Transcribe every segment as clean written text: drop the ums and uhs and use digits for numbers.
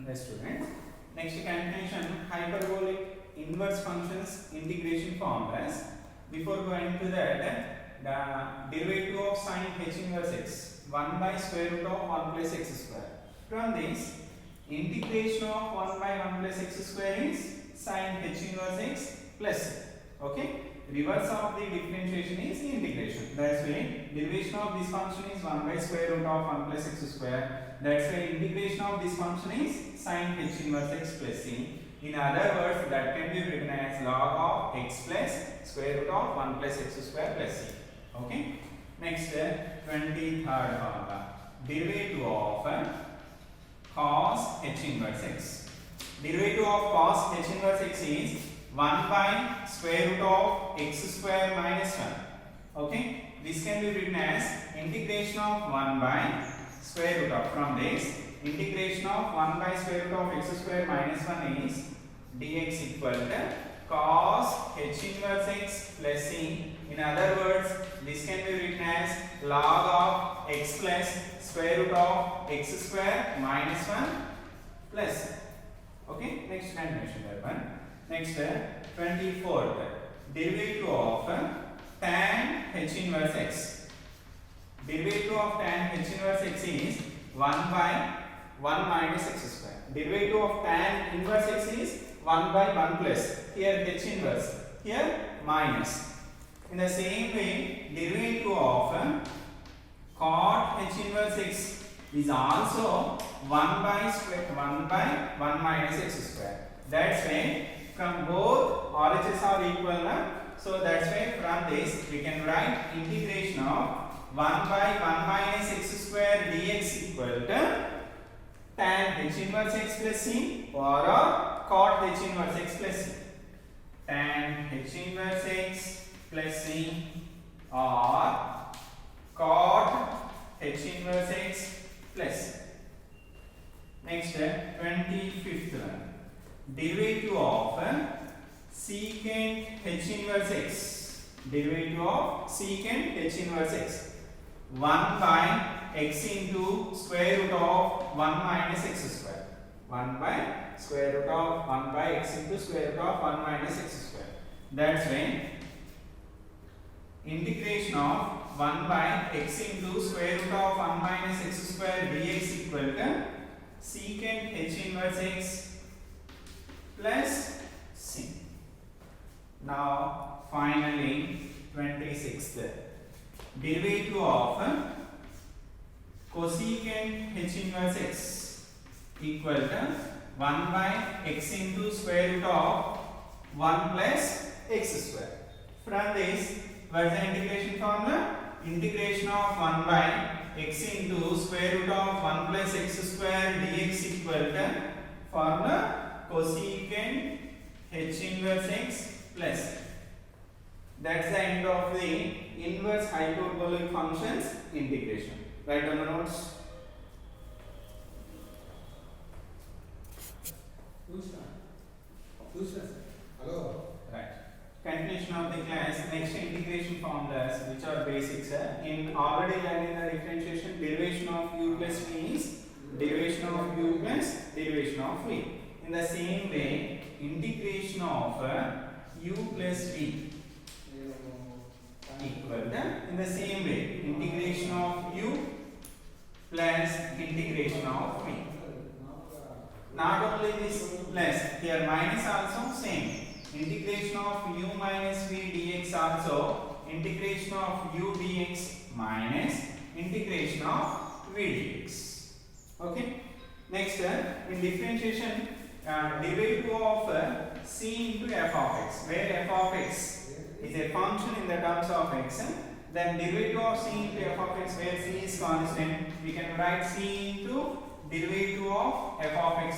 Yes, students. Next continuation, hyperbolic inverse functions integration formulas. Before going to that, the derivative of sine h inverse x 1 by square root of 1 plus x square. From this, integration of 1 by 1 plus x square is sine h inverse x plus. Okay. Reverse of the differentiation is integration. That's why derivation of this function is 1 by square root of 1 plus x square. That's why integration of this function is sine h inverse x plus c. In other words, that can be written as log of x plus square root of 1 plus x square plus c. Okay. Next, 23rd formula. Derivative of cos h inverse x. Derivative of cos h inverse x is 1 by square root of x square minus 1. Okay. This can be written as integration of 1 by square root of, from this, integration of 1 by square root of x square minus 1 is dx equal to cos h inverse x plus c. In other words, this can be written as log of x plus square root of x square minus 1 plus. Okay. Next continuation that one. Next, 24th, derivative of tan h inverse x. Derivative of tan h inverse x is 1 by 1 minus x square. Derivative of tan inverse x is 1 by 1 plus. Here h inverse, here minus. In the same way, derivative of cot h inverse x is also 1 by 1 minus x square. That's why from both RHS are equal. So that's why from this we can write integration of 1 by 1 minus x square dx equal to tan h inverse x plus c or cot h inverse x plus c. Tan h inverse x plus c or cot h inverse x plus c. Next, 25th one. Derivative of secant h inverse x. Derivative of secant h inverse x. 1 by x into square root of 1 minus x square. 1 by square root of 1 by x into square root of 1 minus x square. That's why integration of 1 by x into square root of 1 minus x square dx equal to secant h inverse x plus c. Now finally 26th, derivative of cosecant h inverse x equal to 1 by x into square root of 1 plus x square. From this, what is the integration formula? Integration of 1 by x into square root of 1 plus x square dx equal to formula cosecant h inverse x plus. That's the end of the inverse hyperbolic functions integration. Write down the notes. Hello. Right. Continuation of the class. Next, integration formulas, which are basics. In already learned in the differentiation, derivation of u plus v is derivation of u plus derivation of v. In the same way, integration of u plus v equal to, in the same way, integration of u plus integration of v. Not only this plus, here minus also same. Integration of u minus v dx also integration of u dx minus integration of v dx. Okay. Next, in differentiation, derivative of c into f of x, where f of x is a function in the terms of x, then derivative of c into f of x, where c is constant, we can write c into derivative of f of x.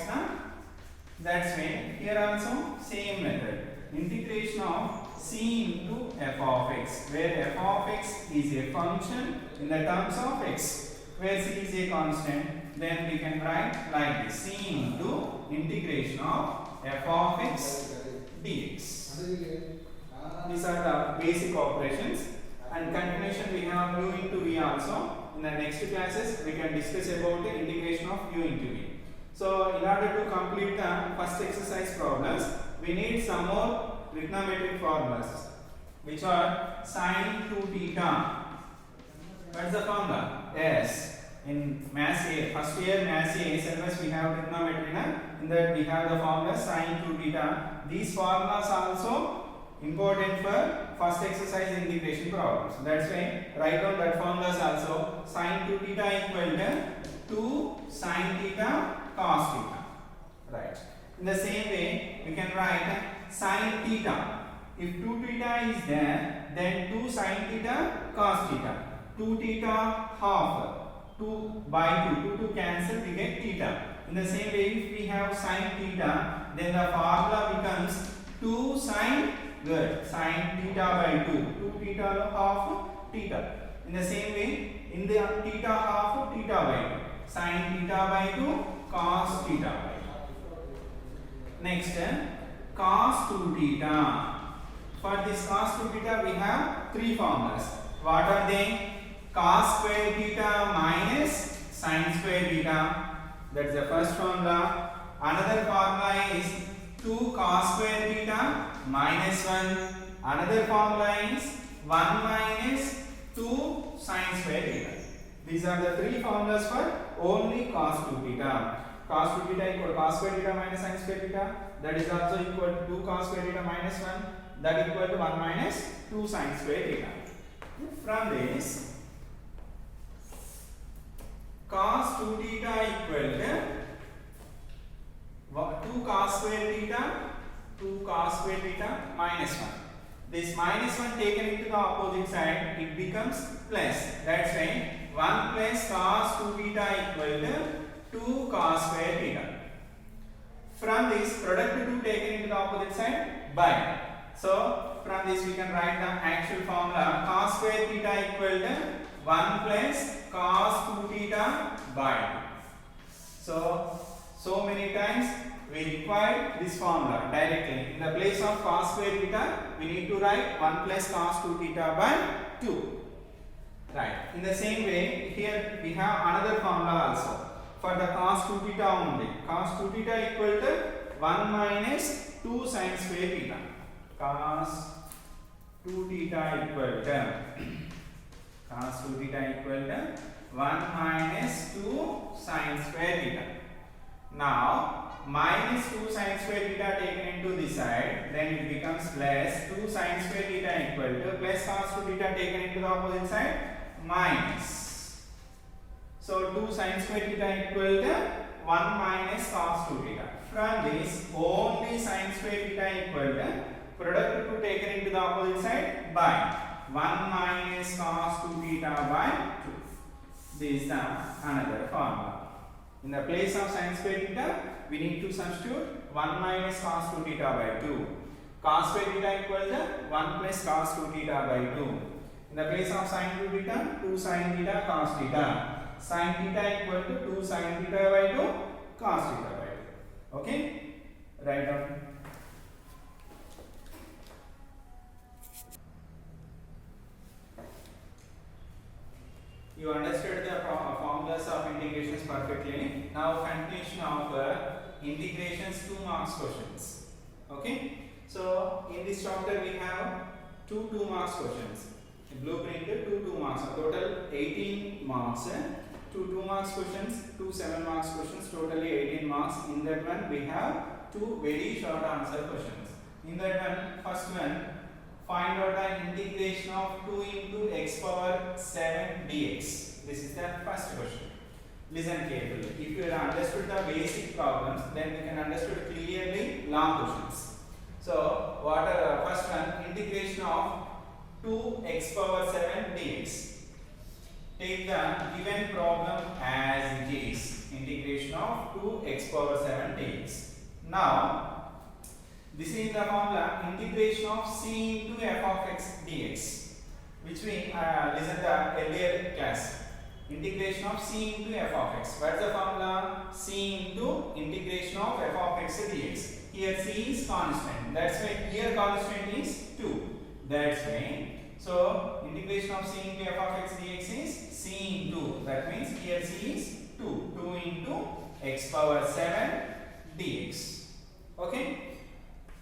That's why here also same method, integration of c into f of x, where f of x is a function in the terms of x, where c is a constant. Then we can write like this, c into integration of f of x dx. These are the basic operations, and continuation we have u into v also. In the next classes we can discuss about the integration of u into v. So in order to complete the first exercise problems, we need some more trigonometric formulas, which are sine 2 theta. What's the formula? Yes. In Maths A, first year Maths A syllabus, we have trigonometry. In that we have the formula sine 2 theta. These formulas are also important for first exercise integration problems. That's why write down that formulas also. Sine 2 theta equal to 2 sine theta cos theta. Right. In the same way, we can write sine theta. If 2 theta is there, then 2 sine theta cos theta. 2 theta half. 2 by 2. 2 to cancel, we get theta. In the same way, if we have sine theta, then the formula becomes 2 sine theta by 2. 2 theta half theta. In the same way, in the theta half theta by 2. Sine theta by 2 cos theta by 2. Next, cos 2 theta. For this cos 2 theta, we have three formulas. What are they? Cos square theta minus sine square theta. That's the first formula. Another formula is 2 cos square theta minus 1. Another formula is 1 minus 2 sine square theta. These are the three formulas for only cos 2 theta. Cos 2 theta equal to cos square theta minus sine square theta. That is also equal to 2 cos square theta minus 1. That equal to 1 minus 2 sine square theta. From this, cos 2 theta equal to 2 cos square theta minus 1. This minus 1 taken into the opposite side, it becomes plus. That's why 1 plus cos 2 theta equal to 2 cos square theta. From this, product 2 taken into the opposite side by. So from this we can write the actual formula. Cos square theta equal to 1 plus cos 2 theta by 2. So many times we require this formula directly. In the place of cos square theta, we need to write 1 plus cos 2 theta by 2. Right. In the same way, here we have another formula also for the cos 2 theta only. Cos 2 theta equal to 1 minus 2 sine square theta. Cos 2 theta equal to 1 minus 2 sine square theta. Now, minus 2 sine square theta taken into this side, then it becomes plus 2 sine square theta equal to plus cos 2 theta taken into the opposite side minus. So, 2 sine square theta equal to 1 minus cos 2 theta. From this, only sine square theta equal to product 2 taken into the opposite side by 1 minus cos 2 theta by 2. This is another formula. In the place of sine square theta, we need to substitute 1 minus cos 2 theta by 2. Cos square theta equal to 1 plus cos 2 theta by 2. In the place of sine 2 theta, 2 sine theta cos theta. Sine theta equal to 2 sine theta by 2 cos theta by 2. Okay? Write down. You understood the formulas of integrations perfectly. Now continuation of integrations 2 marks questions. Okay. So in this chapter we have 2 marks questions. Blueprint 2 marks. Total 18 marks. 2 marks questions, 2 7 marks questions. Totally 18 marks. In that one we have 2 very short answer questions. In that one, first one. Find out the integration of 2 into x power 7 dx. This is the first question. Listen carefully. If you have understood the basic problems, then you can understood clearly long questions. So, what are first one? Integration of 2x power 7 dx. Take the given problem as it is. Integration of 2x power 7 dx. Now, this is the formula integration of c into f of x dx, which we listen the earlier class. Integration of c into f of x. What is the formula? C into integration of f of x dx. Here c is constant. That's why here constant is 2. That's why. So integration of c into f of x dx is c into. That means here c is 2. 2 into x power 7 dx. Okay.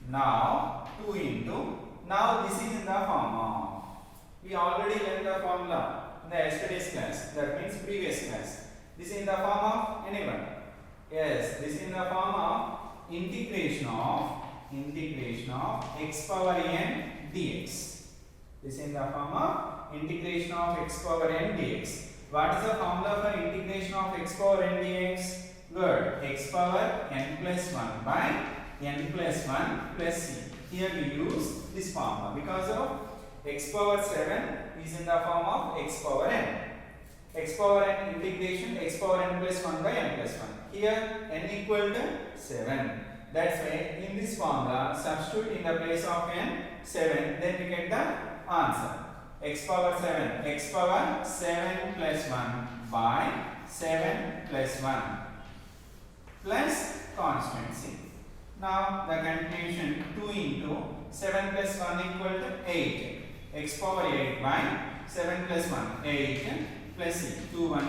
Now 2 into, now this is in the form of, we already learned the formula in the yesterday's class, that means previous class. This is in the form of anyone? Yes, this is in the form of integration of x power n dx. This is in the form of integration of x power n dx. What is the formula for integration of x power n dx? Good. X power n plus 1 by n plus 1 plus c. Here we use this formula because of x power 7 is in the form of x power n. X power n integration x power n plus 1 by n plus 1. Here n equal to 7. That's why in this formula substitute in the place of n 7, then we get the answer. X power 7 plus 1 by 7 plus 1 plus constant c. Now the continuation 2 into 7 plus 1 equal to 8. X power 8 by 7 plus 1, 8 plus c. 2 1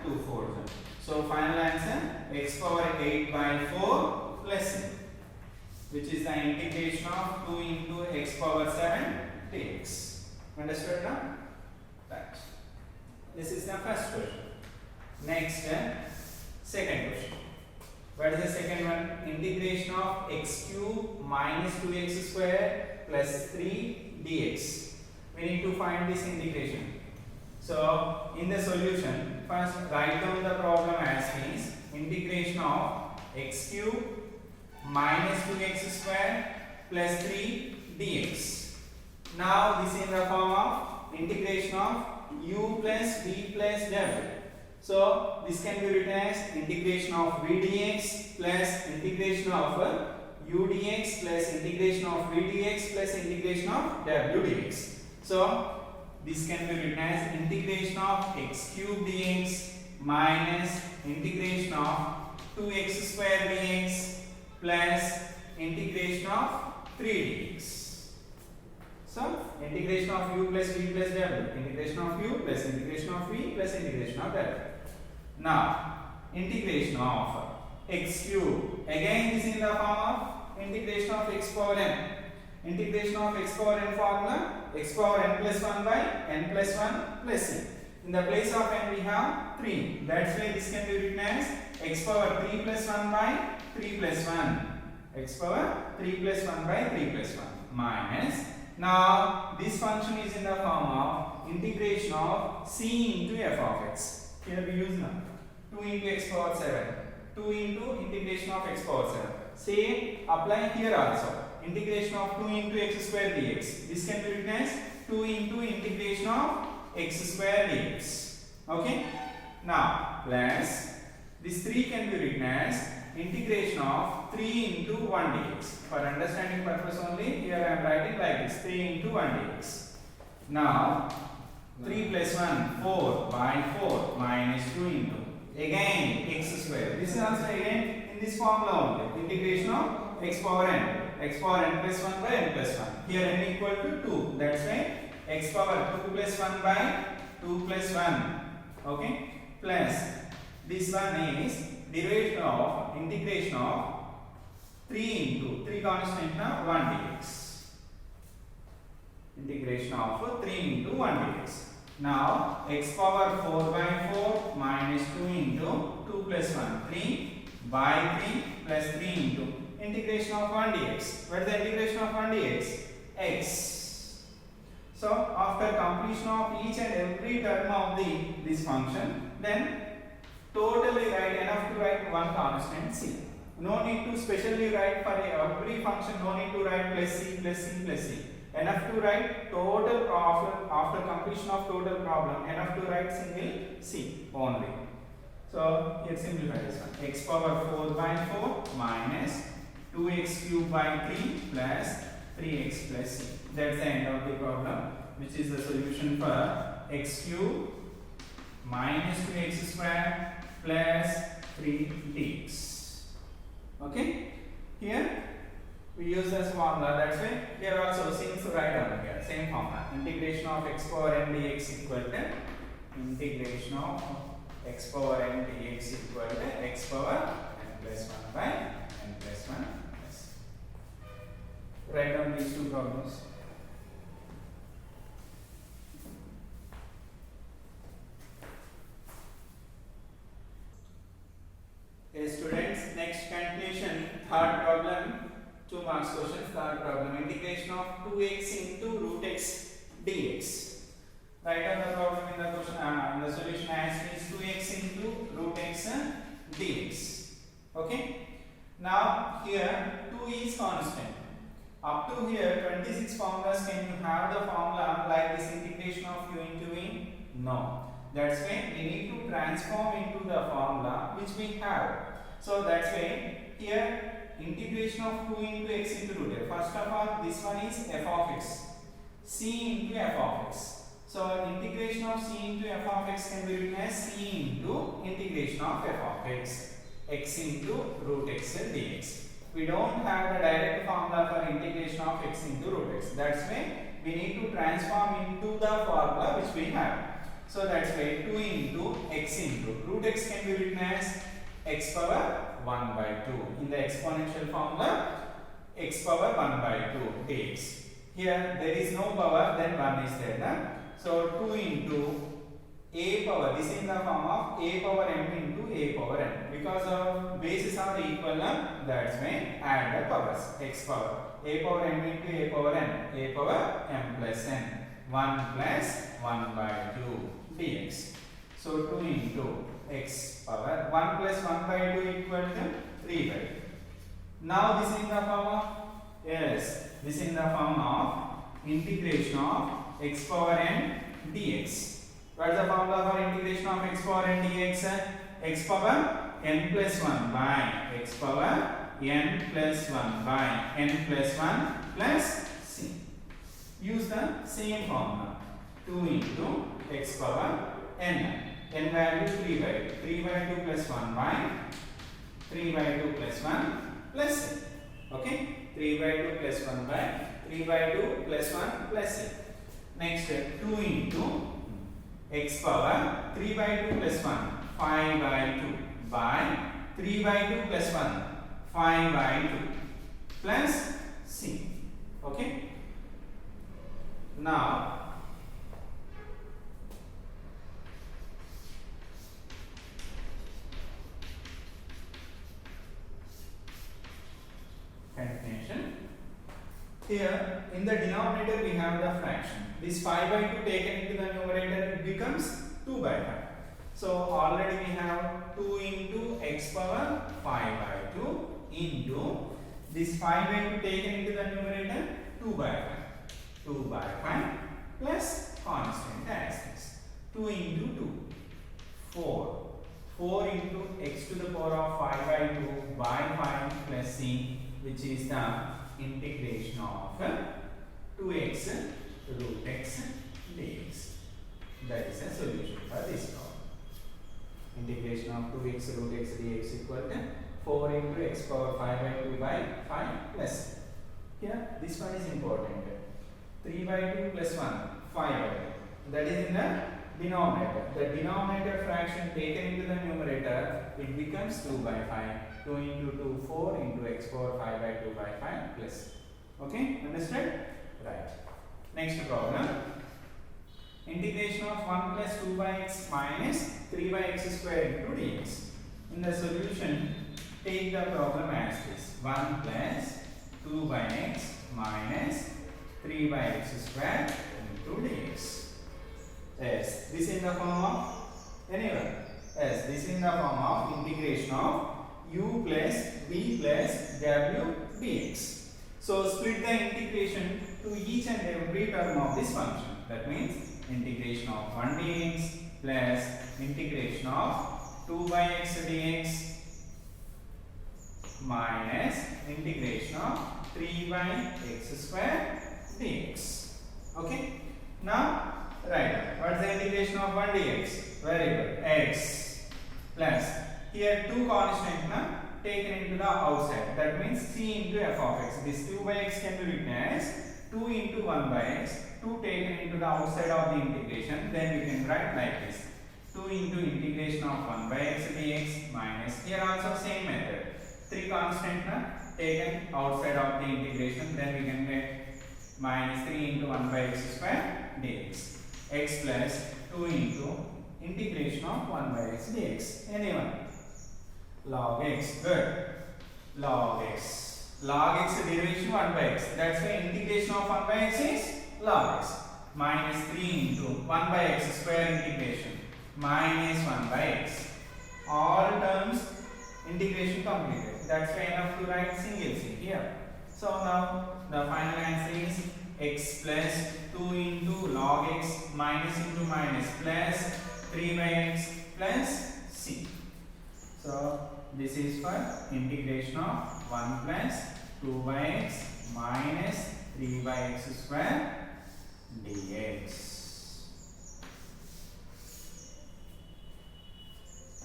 2 4. So final answer x power 8 by 4 plus c, which is the integration of 2 into x power 7 dx. Understood now? Right. This is the first question. Next, second question. What is the second one? Integration of x cube minus 2x square plus 3 dx. We need to find this integration. So, in the solution, first write down the problem as means integration of x cube minus 2x square plus 3 dx. Now this is in the form of integration of u plus v plus w. So this can be written as integration of v dx plus integration of u dx plus integration of v dx plus integration of w dx. So this can be written as integration of x cube dx minus integration of 2x square dx plus integration of 3 dx. So integration of u plus v plus w, integration of u plus integration of v plus integration of w. Now integration of x cube, again this is in the form of integration of x power n. Integration of x power n formula, x power n plus 1 by n plus 1 plus c. In the place of n we have 3. That's why this can be written as x power 3 plus 1 by 3 plus 1. X power 3 plus 1 by 3 plus 1 minus. Now this function is in the form of integration of c into f of x. Here we use now 2 into x power 7. 2 into integration of x power 7. Same apply here also. Integration of 2 into x square dx. This can be written as 2 into integration of x square dx. Okay. Now plus this 3 can be written as integration of 3 into 1 dx. For understanding purpose only, here I am writing like this, 3 into 1 dx. Now 3 plus 1, 4 by 4 minus 2 into again x square. This is also again in this formula only, integration of x power n plus 1 by n plus 1. Here n equal to 2. That's why x power 2 plus 1 by 2 plus 1. Okay, plus this one is derivation of integration of 3 into 3 constant 1 dx. Integration of 3 into 1 dx. Now x power 4 by 4 minus 2 into 2 plus 1, 3 by 3 plus 3 into integration of 1 dx. What is the integration of 1 dx? X. So after completion of each and every term of this function, then totally write, enough to write one constant c. No need to specially write for every function, no need to write plus c plus c plus c. Enough to write total after completion of total problem, enough to write single c only. So here simplify this one. X power 4 by 4 minus 2x cube by 3 plus 3x plus c. That's the end of the problem, which is the solution for x cube minus 2x square plus 3 dx. Okay, here we use this formula. That's why here also since write down here same formula, integration of x power n dx equal to integration of x power n dx equal to x power n plus 1 by n plus 1 plus. Write down these two problems. Okay, students, next continuation, third problem, 2 marks question, third problem, integration of 2x into root x dx. Write down the problem in the question, the solution as is 2x into root x dx. Okay. Now here 2 is constant. Up to here 26 formulas. Can you have the formula like this integration of u into v? No. That's why we need to transform into the formula which we have. So that's why here integration of 2 into x into root x. First of all, this one is f of x. C into f of x. So integration of c into f of x can be written as c into integration of f of x into root x dx. We don't have the direct formula for integration of x into root x. That's why we need to transform into the formula which we have. So that's why 2 into x into root x can be written as x power 1 by 2. In the exponential formula, x power 1 by 2 dx. Here there is no power, then 1 is there. Na? So 2 into a power, this is in the form of a power m into a power n. Because of bases are equal, that's why add the powers. X power a power m into a power n, a power m plus n. 1 plus 1 by 2 dx. So 2 into x power 1 plus 1 by 2 equal to 3 by 2. Now this is in the form of, yes, this is in the form of integration of x power n dx. What is the formula for integration of x power n dx? X power n plus 1 by x power n plus 1 by n plus 1 plus c. Use the same formula. 2 into x power n. N value 3 by 2. 3 by 2 plus 1 by 3 by 2 plus 1 plus c. Okay? 3 by 2 plus 1 by 3 by 2 plus 1 plus c. Next, 2 into x power 3 by 2 plus 1, 5 by 2 by 3 by 2 plus 1, 5 by 2 plus c. Okay? Now, continuation. Here in the denominator we have the fraction. This 5 by 2 taken into the numerator, it becomes 2 by 5. So already we have 2 into x power 5 by 2 into this 5 by 2 taken into the numerator, 2 by 5. 2 by 5 plus constant as this. 2 into 2, 4. 4 into x to the power of 5 by 2 by 5 plus c, which is the integration of 2x root x dx. That is a solution for this problem. Integration of 2x root x dx equal to 4 into x power 5 by 2 by 5 plus. Here this one is important. 3 by 2 plus 1, 5 by 2. That is in the denominator. The denominator fraction taken into the numerator, it becomes 2 by 5. 2 into 2, 4 into x power 5 by 2 by 5 plus. Okay, understood? Right. Next problem. Integration of 1 plus 2 by x minus 3 by x square into dx. In the solution, take the problem as this. 1 plus 2 by x minus 3 by x square into dx. Yes, this is in the form of anyone. Yes, this is in the form of integration of u plus v plus w dx. So split the integration to each and every term of this function. That means integration of 1 dx plus integration of 2 by x dx minus integration of 3 by x square dx. Okay. Now write what is the integration of 1 dx? Very good. X plus here 2 constant taken into the outside. That means c into f of x. This 2 by x can be written as 2 into 1 by x. 2 taken into the outside of the integration. Then we can write like this. 2 into integration of 1 by x dx minus, here also same method, 3 constant taken outside of the integration, then we can get minus 3 into 1 by x square dx, x plus 2 into integration of 1 by x dx, anyone, log x, good, log x, log x derivation 1 by x, that's why integration of 1 by x is log x, minus 3 into 1 by x square integration minus 1 by x, all terms integration completed, that's why enough to write single c here. So now the final answer is x plus 2 into log x minus into minus plus 3 by x plus c. So this is for integration of 1 plus 2 by x minus 3 by x square dx.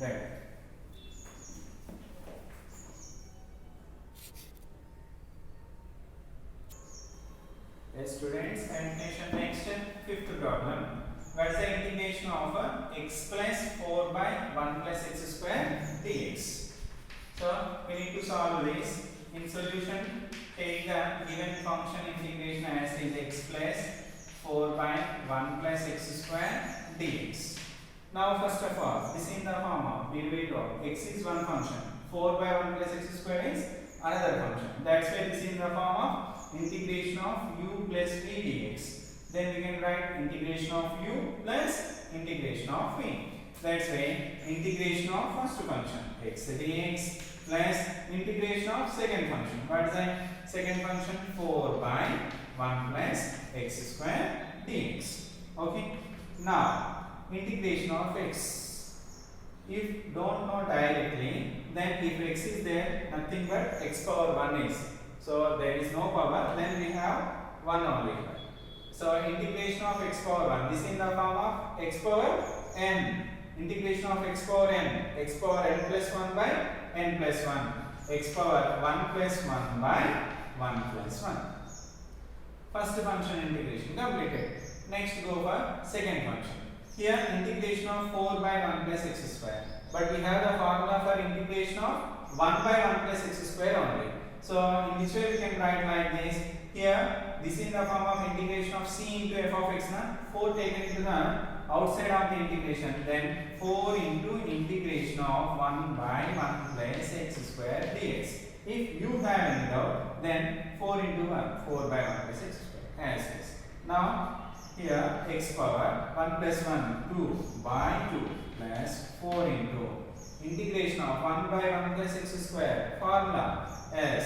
Right. Yes, students, continuation next, fifth problem. What is the integration of x plus 4 by 1 plus x square dx? So we need to solve this. In solution, take the given function integration as is x plus 4 by 1 plus x square dx. Now first of all, this is in the form of derivative of x is one function, 4 by 1 plus x square is another function. That's why this is in the form of integration of u plus v dx. Then we can write integration of u plus integration of v. That's why integration of first function x dx plus integration of second function. What is the second function? 4 by 1 plus x square dx. Okay. Now integration of x. If don't know directly, then if x is there, nothing but x power 1 is. So there is no power, then we have 1 only. So integration of x power 1, this is in the form of x power n. Integration of x power n plus 1 by n plus 1. X power 1 plus 1 by 1 plus 1. First function integration completed. Next go for second function. Here integration of 4 by 1 plus x square. But we have the formula for integration of 1 by 1 plus x square only. So in this way we can write like this. Here this is in the form of integration of c into f of x. 4 taken into the outside of the integration. Then 4 into integration of 1 by 1 plus x square dx. If you have any doubt, then 4 into 1, 4 by 1 plus x square as this. Now here x power 1 plus 1, 2 by 2 plus 4 into integration of 1 by 1 plus x square, formula as